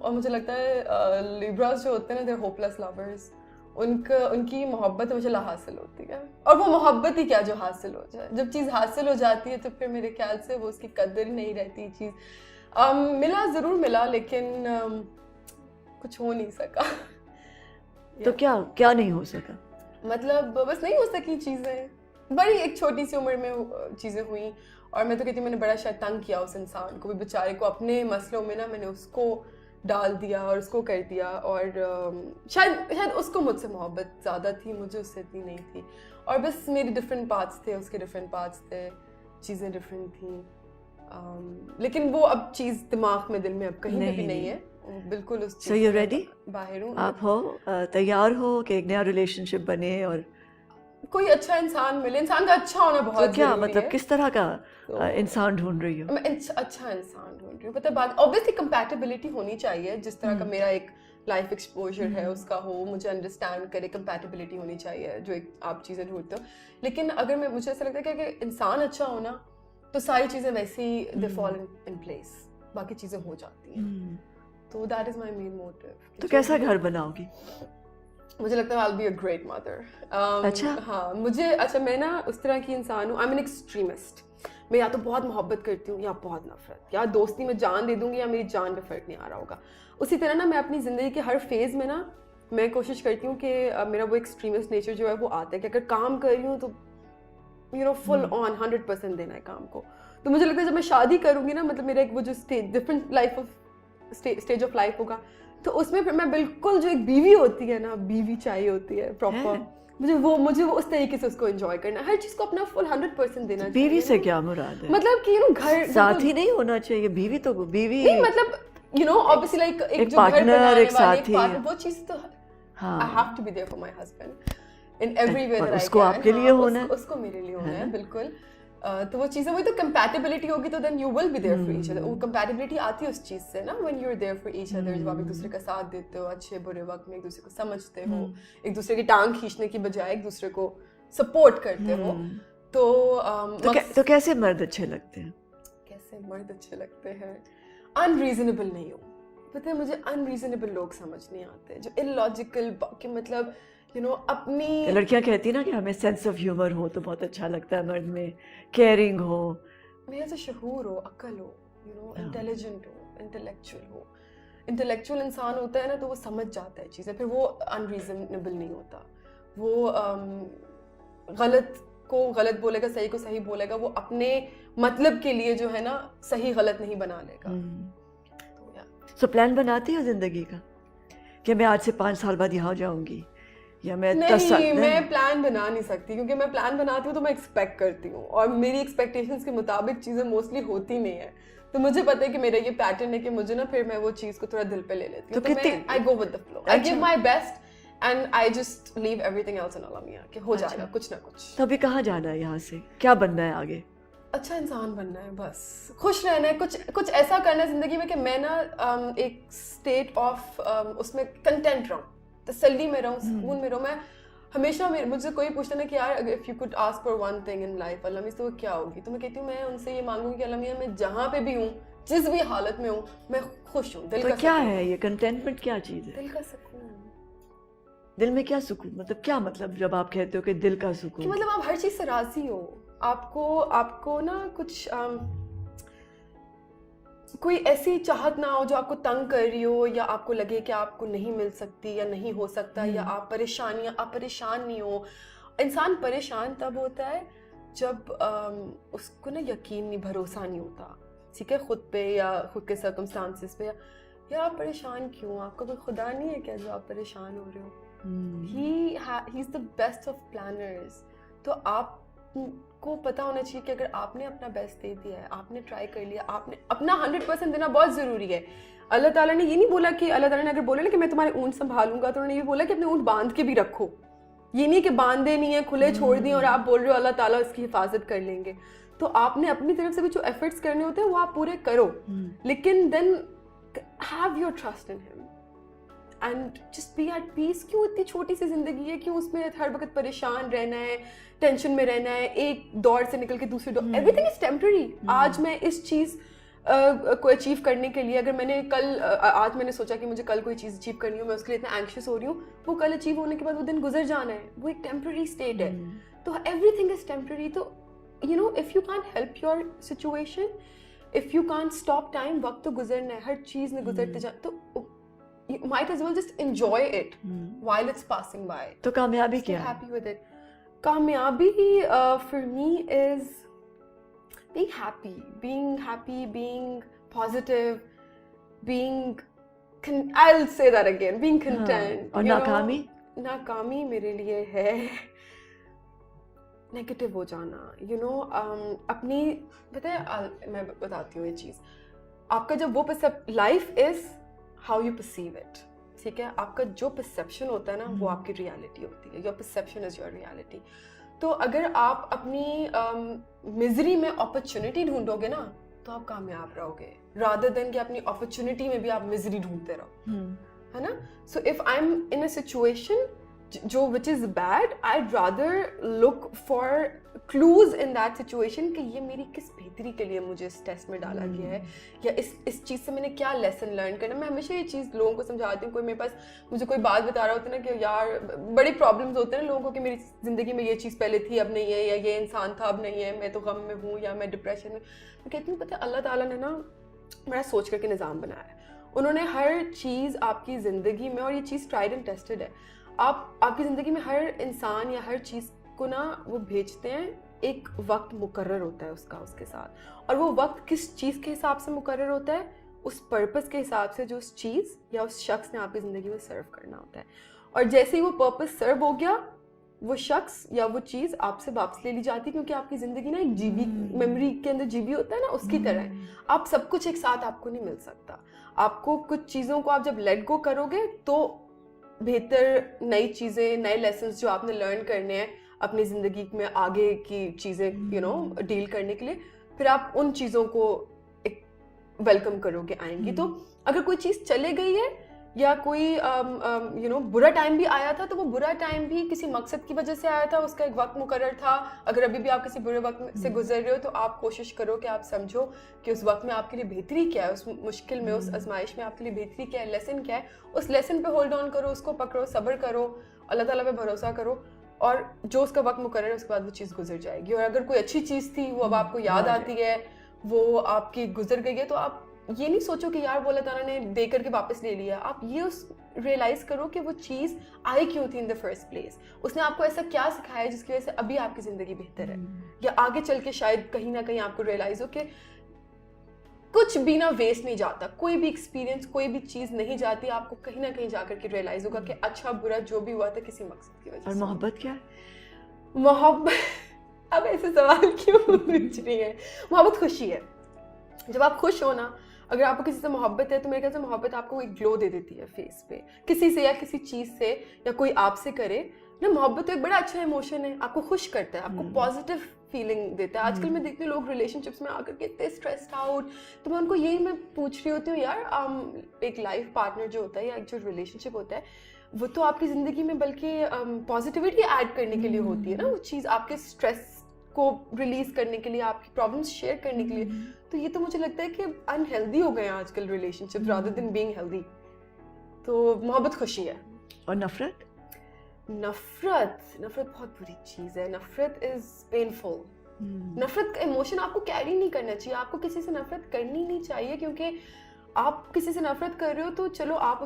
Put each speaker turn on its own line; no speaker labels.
اور مجھے لگتا ہے لیبراز جو ہوتے ہیں نا دے آر ہوپلیس لورز. ان کی محبت مجھے حاصل ہوتی ہے, اور وہ محبت ہی کیا جو حاصل ہو جائے. جب چیز حاصل ہو جاتی ہے تو پھر میرے خیال سے وہ اس کی قدر ہی نہیں رہتی. چیز ملا ضرور ملا, لیکن کچھ ہو نہیں سکا.
تو کیا نہیں ہو سکا؟
مطلب بس نہیں ہو سکی چیزیں. بڑی ایک چھوٹی سی عمر میں چیزیں ہوئیں, اور میں تو کہتی ہوں میں نے بڑا شاید تنگ کیا اس انسان کو بھی, بیچارے کو. اپنے مسئلوں میں نا میں نے اس کو ڈال دیا اور اس کو کر دیا, اور شاید اس کو مجھ سے محبت زیادہ تھی, مجھے اس سے اتنی نہیں تھی. اور بس میری ڈفرینٹ پارٹس تھے, اس کے ڈفرینٹ پارٹس تھے, چیزیں ڈفرینٹ تھیں. لیکن وہ اب چیز دماغ میں دل میں اب کہیں پہ بھی نہیں ہے بالکل. اس
چیز سے ریڈی
باہر ہوں.
آپ ہو تیار ہو کہ ایک نیا ریلیشن شپ بنے اور
کوئی اچھا انسان ملے؟ انسان کا اچھا ہونا بہت ضروری ہے.
کیا مطلب کس طرح کا انسان ڈھونڈ رہی ہو؟
میں اچھا انسان ڈھونڈ رہی ہوں. پتہ بات اوبویسلی کمپیٹیبلٹی ہونی چاہیے, جس طرح کا میرا ایک لائف ایکسپوجر ہے اس کا ہو, مجھے انڈرسٹینڈ کرے. کمپیٹیبلٹی ہونی چاہیے جو ایک آپ چیزیں ڈھونڈتے ہو. لیکن اگر مجھے ایسا لگتا ہے کہ انسان اچھا ہونا تو ساری چیزیں ویسے ہی دے فال ان پلیس, باقی چیزیں ہو جاتی ہیں. تو that is my main motive.
تو کیسا گھر بناؤ گی؟
مجھے لگتا ہے I'll be a great mother.
اچھا
ہاں میں نا اس طرح کی انسان ہوں. I'm an extremist. میں یا تو بہت محبت کرتی ہوں یا بہت نفرت, یا دوستی میں جان دے دوں گی یا میری جان پہ فرق نہیں آ رہا ہوگا. اسی طرح نا میں اپنی زندگی کے ہر فیز میں نا میں کوشش کرتی ہوں کہ میرا وہ ایکسٹریمسٹ نیچر جو ہے وہ آتا ہے کہ اگر کام کر رہی ہوں تو فل آن 100% دینا ہے کام کو. تو مجھے لگتا ہے جب میں شادی کروں گی نا, مطلب میرا ایک وہ جو different life of stage of life ہوگا, تو اس میں پھر میں بالکل جو ایک بیوی ہوتی ہے نا, بیوی چاہیے ہوتی ہے پراپر. مجھے وہ اس طریقے سے اس کو انجوائے کرنا, ہر چیز کو اپنا فل 100% دینا.
بیوی سے کیا مراد ہے؟
مطلب کہ گھر
ساتھی نہیں ہونا چاہیے بیوی, تو بیوی
نہیں, مطلب obviously like ایک جو گھر بنانے والی ایک وہ چیز تو I have to be there for my husband in every way that I can.
اس کو آپ کے لیے ہونا ہے,
اس کو میرے لیے ہونا ہے بالکل. تو وہ چیزیں وہی تو کمپیٹیبلٹی ہوگی تو then you will be there for each other. وہ کمپیٹیبلٹی آتی ہے اس چیز سے نا, when you are there for each other, جب آپ ایک دوسرے کا ساتھ دیتے ہو اچھے برے وقت میں, ایک دوسرے کو سمجھتے ہو, ایک دوسرے کی ٹانگ کھینچنے کی بجائے ایک دوسرے کو سپورٹ کرتے ہو. تو
کیسے مرد اچھے لگتے ہیں؟
کیسے مرد اچھے لگتے ہیں؟ انریزنیبل نہیں ہو. پتہ ہے مجھے انریزنیبل لوگ سمجھ نہیں آتے, جو اللاجیکل, کہ مطلب اپنی
لڑکیاں کہتی نا کہ ہمیں سینس آف ہیومر ہو تو بہت اچھا لگتا ہے مرد میں, کیئرنگ ہو,
میرے سے شعور ہو, عقل ہو, انٹیلیجنٹ ہو, انٹلیکچوئل ہو. انٹلیکچوئل انسان ہوتا ہے نا تو وہ سمجھ جاتا ہے چیزیں, پھر وہ انریزنیبل نہیں ہوتا. وہ غلط کو غلط بولے گا, صحیح کو صحیح بولے گا. وہ اپنے مطلب کے لیے جو ہے نا صحیح غلط نہیں بنا لے گا.
سو پلان بناتی ہو زندگی کا کہ میں آج سے 5 سال بعد یہاں جاؤں گی, یا میں 10 سال؟
نہیں, میں پلان بنا نہیں سکتی, کیونکہ میں پلان بناتی ہوں تو میں ایکسپیکٹ کرتی ہوں, اور میری ایکسپیکٹیشنس کے مطابق چیزیں موسٹلی ہوتی نہیں ہیں. تو مجھے پتہ ہے کہ میرا یہ پیٹرن ہے کہ مجھے نا پھر میں وہ چیز کو تھوڑا دل پہ لے لیتی ہوں. تو میں آئی go with the flow, I give my best and I just leave every thing else ان اللہ میاں, کہ ہو جائے گا کچھ نہ کچھ.
تو ابھی کہاں جانا ہے یہاں سے, کیا بننا ہے آگے؟
اچھا انسان بننا ہے, بس خوش رہنا ہے, کچھ ایسا کرنا ہے زندگی میں کہ میں نا ایک اسٹیٹ آف اس میں کنٹینٹ رہوں, تسلی میں رہوں, سکون میں رہوں. میں ہمیشہ مجھے کوئی پوچھتا نا کہ یار if you could ask for one thing in life Allah Miyan, تو وہ کیا ہوگی؟ تو میں کہتی ہوں میں ان سے یہ مانگوں گی کہ اللہ میاں میں جہاں پہ بھی ہوں, جس بھی حالت میں ہوں, میں خوش ہوں. دل کا
کیا ہے یہ کنٹینٹمنٹ, کیا چیز ہے؟
دل کا سکون.
دل میں کیا سکون, مطلب کیا مطلب جب آپ کہتے ہو کہ دل کا سکون؟
کہ مطلب آپ ہر چیز سے راضی ہو. آپ کو نا کچھ کوئی ایسی چاہت نہ ہو جو آپ کو تنگ کر رہی ہو, یا آپ کو لگے کہ آپ کو نہیں مل سکتی یا نہیں ہو سکتا, یا آپ پریشان نہیں ہو. انسان پریشان تب ہوتا ہے جب اس کو نا یقین نہیں, بھروسہ نہیں ہوتا, ٹھیک ہے, خود پہ یا خود کے سرکمسٹانسز پہ. یا آپ پریشان کیوں, آپ کا کوئی خدا نہیں ہے کیا جو آپ پریشان ہو رہے ہو؟ ہی از دا بیسٹ آف پلانرز. تو آپ کو پتہ ہونا چاہیے کہ اگر آپ نے اپنا بیسٹ دے دیا ہے, آپ نے ٹرائی کر لیا, آپ نے اپنا 100% دینا بہت ضروری ہے. اللہ تعالیٰ نے یہ نہیں بولا کہ اللہ تعالیٰ نے اگر بولا نا کہ میں تمہارے اونٹ سنبھالوں گا, تو انہوں نے یہ بولا کہ اپنے اونٹ باندھ کے بھی رکھو. یہ نہیں کہ باندھے نہیں ہیں, کھلے چھوڑ دیے اور آپ بول رہے ہو اللہ تعالیٰ اس کی حفاظت کر لیں گے. تو آپ نے اپنی طرف سے بھی جو ایفرٹس کرنے ہوتے ہیں وہ آپ پورے کرو, لیکن then have your trust in him and just be at peace. کیوں اتنی چھوٹی سی زندگی ہے, کیوں اس میں ہر وقت پریشان رہنا ہے, ٹینشن میں رہنا ہے, ایک دور سے نکل کے دوسرے دور. Every thing is temporary. آج میں اس چیز کوئی اچیو کرنے کے لیے, اگر میں نے آج میں نے سوچا کہ مجھے کل کوئی چیز اچیو کرنی ہو, میں اس کے لیے اتنا اینکشیس ہو رہی ہوں, وہ کل اچیو ہونے کے بعد وہ دن گزر جانا ہے, وہ ایک ٹیمپرری اسٹیٹ ہے. تو ایوری تھنگ از ٹیمپرری. تو you know if you can't help your situation, if you can't stop time, وقت تو گزرنا ہے, ہر چیز میں گزرتے جا, تو might as well just enjoy it while it's passing by.
تو کامیابی
Stay
کیا ہے؟
happy with it. کامیابی for me is being happy, being positive, I'll say that again, being content.
اور
you know.
ناکامی؟
ناکامی میرے لیے ہے نیگیٹو ہو جانا, یو نو. اپنی پتہ ہے, میں بتاتی ہوں یہ چیز, آپ کا جب وہ life is how you perceive it, ٹھیک ہے, آپ کا جو پرسیپشن ہوتا ہے نا وہ آپ کی ریالٹی ہوتی ہے, your perception is your reality. تو اگر آپ اپنی مزری میں اپرچونٹی ڈھونڈو گے نا تو آپ کامیاب رہو گے, رادر دین کہ اپنی اپرچونٹی میں بھی آپ مزری ڈھونڈتے رہو, ہے نا. So if I am in a situation جو which is bad, I rather look for clues in that situation کہ یہ میری کس بہتری کے لیے مجھے اس ٹیسٹ میں ڈالا گیا ہے, یا اس چیز سے میں نے کیا لیسن لرن کرنا. میں ہمیشہ یہ چیز لوگوں کو سمجھاتی ہوں, کوئی میرے پاس مجھے کوئی بات بتا رہا ہوتا ہے نا کہ یار بڑی پرابلمس ہوتے ہیں نا لوگوں کو کہ میری زندگی میں یہ چیز پہلے تھی اب نہیں ہے, یا یہ انسان تھا اب نہیں ہے, میں تو غم میں ہوں, یا میں ڈپریشن میں. میں کہتی ہوں پتہ ہے اللہ تعالیٰ نے نا بڑا سوچ کر کے نظام بنایا ہے. انہوں نے ہر چیز آپ کی زندگی میں, اور یہ چیز ٹرائڈ اینڈ ٹیسٹڈ ہے, آپ کی زندگی میں ہر انسان یا ہر چیز کو نا وہ بھیجتے ہیں, ایک وقت مقرر ہوتا ہے اس کے ساتھ, اور وہ وقت کس چیز کے حساب سے مقرر ہوتا ہے, اس پرپس کے حساب سے جو اس چیز یا اس شخص نے آپ کی زندگی میں سرو کرنا ہوتا ہے. اور جیسے ہی وہ پرپس سرو ہو گیا, وہ شخص یا وہ چیز آپ سے واپس لے لی جاتی, کیونکہ آپ کی زندگی نا ایک جی بی میموری کے اندر جی بی ہوتا ہے نا, اس کی طرح ہے. آپ سب کچھ ایک ساتھ آپ کو نہیں مل سکتا. آپ کو کچھ چیزوں کو آپ جب لیٹ گو کرو گے تو بہتر نئی چیزیں, نئے لیسنس جو آپ نے لرن کرنے ہیں اپنی زندگی میں آگے کی چیزیں یو نو ڈیل کرنے کے لیے, پھر آپ ان چیزوں کو ایک ویلکم کرو گے, آئیں گی. تو اگر کوئی چیز چلے گئی ہے یا کوئی یو نو برا ٹائم بھی آیا تھا, تو وہ برا ٹائم بھی کسی مقصد کی وجہ سے آیا تھا, اس کا ایک وقت مقرر تھا. اگر ابھی بھی آپ کسی برے وقت سے گزر رہے ہو تو آپ کوشش کرو کہ آپ سمجھو کہ اس وقت میں آپ کے لیے بہتری کیا ہے, اس مشکل میں, اس آزمائش میں آپ کے لیے بہتری کیا ہے, لیسن کیا ہے. اس لیسن پہ ہولڈ آن کرو, اس کو پکڑو, صبر کرو, اللہ تعالیٰ پہ بھروسہ کرو, اور جو اس کا وقت مقرر ہے اس کے بعد وہ چیز گزر جائے گی. اور اگر کوئی اچھی چیز تھی وہ اب آپ کو یاد آتی ہے, وہ آپ کی گزر گئی ہے, تو آپ یہ نہیں سوچو کہ یار وہ اللہ تعالیٰ نے دے کر کے واپس لے لیا. آپ یہ ریئلائز کرو کہ وہ چیز آئی کیوں تھی ان دا فرسٹ پلیس, اس نے آپ کو ایسا کیا سکھایا جس کی وجہ سے ابھی آپ کی زندگی بہتر ہے, یا آگے چل کے شاید کہیں نہ کہیں آپ کو ریئلائز ہو کہ کچھ بھی نہ ویسٹ نہیں جاتا, کوئی بھی ایکسپیرینس, کوئی بھی چیز نہیں جاتی, آپ کو کہیں نہ کہیں جا کر کے ریئلائز ہوگا کہ اچھا برا جو بھی ہوا تھا کسی مقصد کی وجہ سے.
اور محبت کیا ہے؟
محبت, اب ایسے سوال کیوں پوچھ رہی ہیں. محبت خوشی ہے. جب آپ خوش ہو نا, اگر آپ کو کسی سے محبت ہے تو میرے خیال سے محبت آپ کو ایک گلو دے دیتی ہے فیس پہ, کسی سے یا کسی چیز سے, یا کوئی آپ سے کرے نا. محبت ایک بڑا اچھا ایموشن ہے, آپ کو خوش کرتا ہے, آپ کو پازیٹیو فیلنگ دیتا ہے. آج کل میں دیکھتی ہوں لوگ ریلیشن شپس میں آ کر کے اتنے اسٹریسڈ آؤٹ, تو میں ان کو یہی میں پوچھ رہی ہوتی ہوں یار ایک لائف پارٹنر جو ہوتا ہے یا ایک جو ریلیشن شپ ہوتا ہے وہ تو آپ کی زندگی میں بلکہ پازیٹیوٹی ایڈ کرنے کے لیے ہوتی ہے نا, وہ چیز آپ کے اسٹریس کو ریلیز کرنے کے لیے, آپ کی پرابلمس شیئر کرنے کے لیے. تو یہ تو مجھے لگتا ہے کہ انہیلدی ہو گئے ہیں آج کل ریلیشن شپ رادر دین بینگ ہیلدی. تو محبت خوشی ہے.
اور نفرت؟
نفرت بہت بری چیز ہے. نفرت از پینفل. نفرت کا ایموشن آپ کو کیری نہیں کرنا چاہیے, آپ کو کسی سے نفرت کرنی نہیں چاہیے, کیونکہ آپ کسی سے نفرت کر رہے ہو تو چلو آپ